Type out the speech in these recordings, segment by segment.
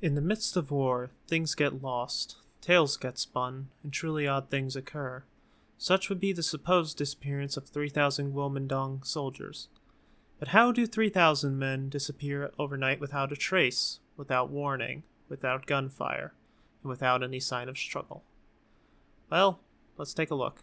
In the midst of war, things get lost, tales get spun, and truly odd things occur. Such would be the supposed disappearance of 3,000 Guomindang soldiers. But how do 3,000 men disappear overnight without a trace, without warning, without gunfire, and without any sign of struggle? Well, let's take a look.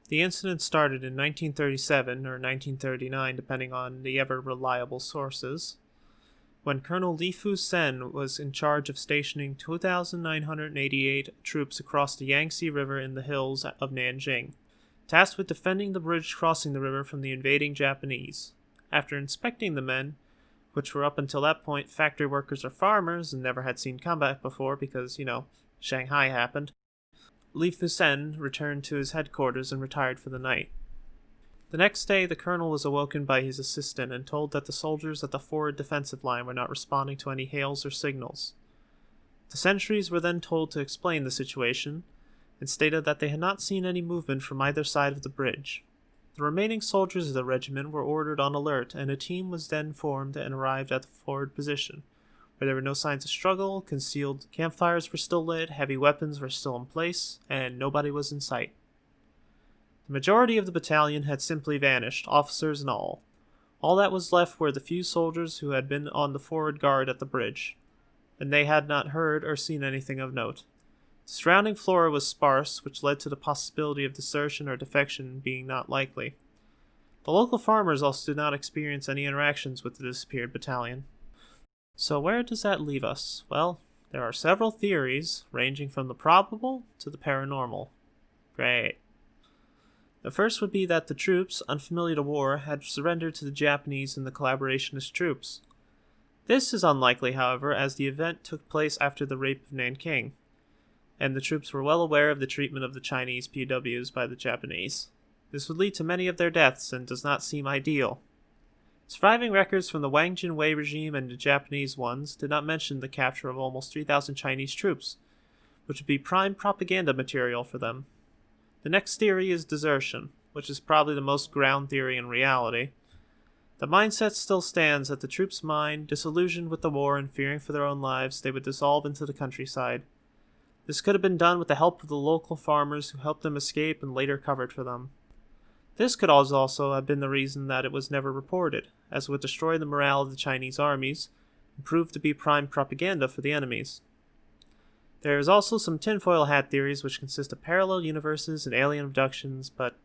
The incident started in 1937 or 1939, depending on the ever-reliable sources, when Colonel Li Fu-sen was in charge of stationing 2,988 troops across the Yangtze River in the hills of Nanjing, tasked with defending the bridge crossing the river from the invading Japanese. After inspecting the men, which were up until that point factory workers or farmers and never had seen combat before because, Shanghai happened, Li Fu-sen returned to his headquarters and retired for the night. The next day, the colonel was awoken by his assistant and told that the soldiers at the forward defensive line were not responding to any hails or signals. The sentries were then told to explain the situation and stated that they had not seen any movement from either side of the bridge. The remaining soldiers of the regiment were ordered on alert, and a team was then formed and arrived at the forward position, where there were no signs of struggle, concealed campfires were still lit, heavy weapons were still in place, and nobody was in sight. The majority of the battalion had simply vanished, officers and all. All that was left were the few soldiers who had been on the forward guard at the bridge, and they had not heard or seen anything of note. The surrounding flora was sparse, which led to the possibility of desertion or defection being not likely. The local farmers also did not experience any interactions with the disappeared battalion. So where does that leave us? Well, there are several theories, ranging from the probable to the paranormal. Great. The first would be that the troops, unfamiliar to war, had surrendered to the Japanese and the collaborationist troops. This is unlikely, however, as the event took place after the rape of Nanjing, and the troops were well aware of the treatment of the Chinese POWs by the Japanese. This would lead to many of their deaths and does not seem ideal. Surviving records from the Wang Jinwei regime and the Japanese ones did not mention the capture of almost 3,000 Chinese troops, which would be prime propaganda material for them. The next theory is desertion, which is probably the most ground theory in reality. The mindset still stands that the troops' mind, disillusioned with the war and fearing for their own lives, they would dissolve into the countryside. This could have been done with the help of the local farmers who helped them escape and later covered for them. This could also have been the reason that it was never reported, as it would destroy the morale of the Chinese armies and prove to be prime propaganda for the enemies. There is also some tinfoil hat theories which consist of parallel universes and alien abductions, but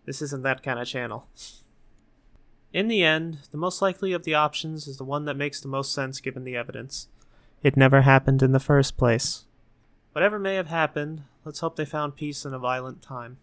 this isn't that kind of channel. In the end, the most likely of the options is the one that makes the most sense given the evidence. It never happened in the first place. Whatever may have happened, let's hope they found peace in a violent time.